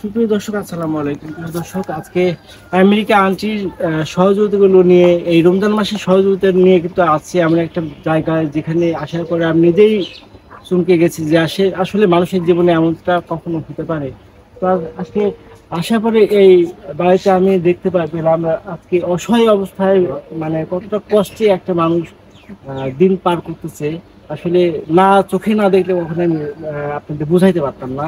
সুপ্রিয় দর্শক, আসসালামু আলাইকুম। প্রিয় দর্শক, আজকে আমেরিকা আন্টির সহযোগিতাগুলো নিয়ে, এই রমজান মাসের সহযোগিতা নিয়ে কিন্তু আছি এমন একটা জায়গায়, যেখানে আসার পরে আমি নিজেই চমকে গেছি যে আসলে মানুষের জীবনে এমনটা কখনো হতে পারে। তো আজকে আসার পরে এই বাড়িতে আমি দেখতে পেলাম আজকে অসহায় অবস্থায়, মানে কতটা কষ্টে একটা মানুষ দিন পার করতেছে। আসলে না, চোখে না দেখলে কখনো আমি আপনাদের বুঝাইতে পারতাম না,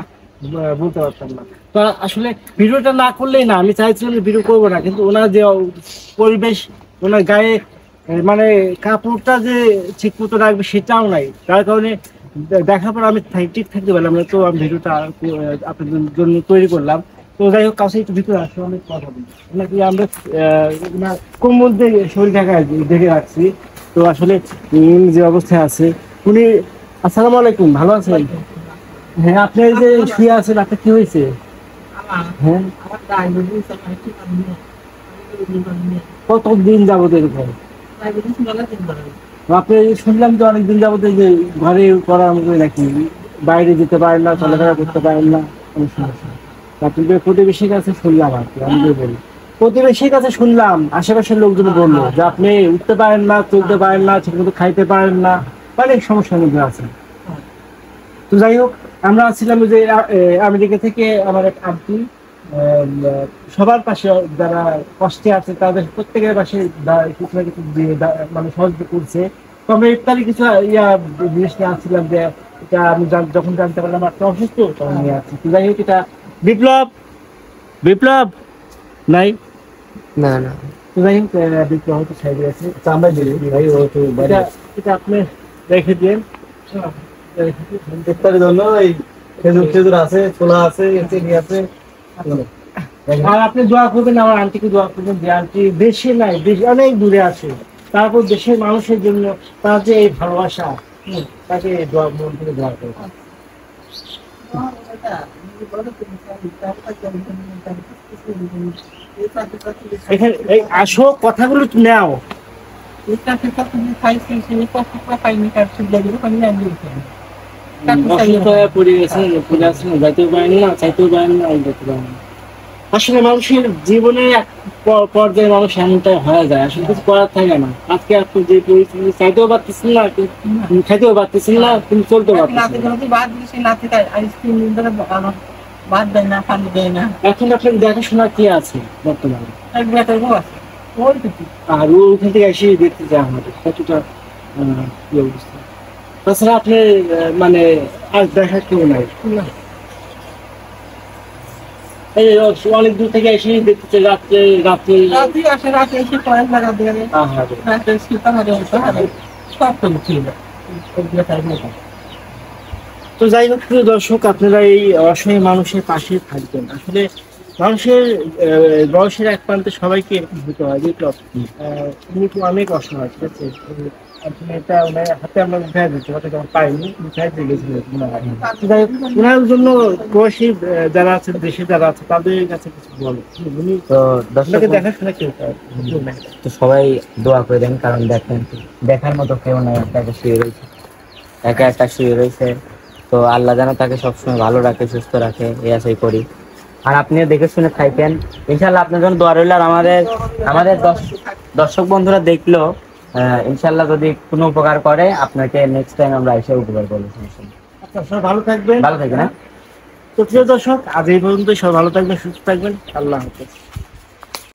বলতে পারতাম না। তো আসলে ভিডিওটা না করলেই না, আমি চাইছিলাম যে ভিডিও করবো না, কিন্তু ওনার যে পরিবেশ, ওনার গায়ে মানে কাপড়টা যে ঠিক মতো রাখবে সেটাও নাই, তার কারণে দেখার পর আমি ঠিক থাকতে পারলাম না। তো আমি ভিডিওটা আপনাদের জন্য তৈরি করলাম। তো যাই হোক, কাছে একটু ভিতরে আসলে অনেক কথা বলি নাকি আমরা কোন মধ্যে শরীর ঢাকা দেখে রাখছি। তো আসলে যে অবস্থায় আছে উনি। আসসালামু আলাইকুম, ভালো আছেন? হ্যাঁ, আপনি এই যে শুয়ে আছেন, আপনার কি হয়েছে? হ্যাঁ, কতদিন যাবত এরকম? আপনি শুনলাম যে অনেকদিন যাবত এই যে ঘরে করার মতো নাকি, বাইরে যেতে পারেন না, চলাফেরা করতে পারেন না, অনেক সমস্যা। আপনি যে প্রতিবেশীর কাছে শুনলাম, আর কি আমি যে বলি, প্রতিবেশীর কাছে শুনলাম, আশেপাশের লোকজন বললো যে আপনি উঠতে পারেন না, চলতে পারেন না, ঠিক মতো খাইতে পারেন না, অনেক সমস্যার মধ্যে আছেন। তো যাই হোক, আমরা ছিলাম যে আমেরিকা থেকে আমার এক আন্টি, সবার পাশে যারা কষ্টে আছে তাদের প্রত্যেকের পাশে কিছু না কিছু দিয়ে মানে সহযোগিতা করছে। তো আমরা ইফতারি কিছু জিনিস নিয়ে আসছিলাম, যে এটা আমি যখন জানতে পারলাম আপনি অসুস্থ, তখন নিয়ে আসছি। তো যাই হোক, এটা বিপ্লব বিপ্লব নাই, না না তো যাই হোক, বিপ্লব হয়তো সাইডে আছে, তো আমরা দিই ভাই, ও তো এটা আপনি রেখে দিন। ইফতারের জন্য এই খেজুর খেজুর আছে, ছোলা আছে, চিনি আছে। আর আপনি দোয়া করবেন, আমার আন্টিকে দোয়া করবেন যে আন্টি দেশে নাই, দেশে অনেক দূরে আছে, তারপর দেশের মানুষের জন্য তার যে এই ভালোবাসা, তাকে দোয়া, মন থেকে দোয়া করবেন। এখানে এই আসো, কথাগুলো নাও। অসুস্থ হয়ে পড়ে গেছেন, পড়ে আছেন, যাইতেও পারেন না, চাইতেও পারেন না, যেতে পারেন না। আসলে মানুষের জীবনে এক পর্যায়ে মানুষ এমনটাই হয়ে যায়, আসলে কিছু করার থাকে না। আজকে আপনি যে পরিস্থিতি, চাইতেও পারতেছেন না, খাইতেও পারতেছেন না, কিন্তু চলতেও পারতেছেন না। এখন আপনার দেখাশোনা কি আছে বর্তমানে? আর ও ওখান থেকে এসে দেখতে চায় আমাদের কতটা কি অবস্থা। তাছাড়া আপনি মানে আর দেখার কেউ নাই, এই অনেক দূর থেকে এসে দেখতে রাত্রে রাত্রে তো যাই হোক, প্রিয় দর্শক, আপনারা এই অসহায় মানুষের পাশে থাকবেন। আসলে মানুষের বয়সের এক প্রান্তে সবাইকে এরকম হতে হয়, বিপ্লব উনি তো অনেক অসহায়, ঠিক আছে। আসলে এটা ওনার হাতে আমরা উঠাই দিচ্ছি, হয়তো যখন পাইনি উঠাই দিয়ে গেছিল। যাই হোক, ওনার জন্য প্রবাসী যারা আছে, দেশে যারা আছে, তাদের কাছে কিছু বলো। উনি তো দর্শক দেখাশোনা কেউ নাই। তো সবাই দোয়া করে দেন, কারণ দেখেন দেখার মতো কেউ নাই, একা শুয়ে রয়েছে, একা একা শুয়ে রয়েছে। তো আল্লাহ যেন তাকে সবসময় ভালো রাখে, সুস্থ রাখে, এই আশাই করি। আর আপনিও দেখে শুনে থাকেন, ইনশাল্লাহ আপনার জন্য দোয়া রইল। আর আমাদের আমাদের দর্শক বন্ধুরা দেখলো, ইনশাল্লাহ যদি কোনো উপকার করে, আপনাকে নেক্সট টাইম আমরা এসে উপকার করবো। আচ্ছা, সবাই ভালো থাকবেন, ভালো থাকবেন। তো প্রিয় দর্শক, আজ এই পর্যন্ত। সবাই ভালো থাকবেন, সুস্থ থাকবেন, আল্লাহ হাফেজ।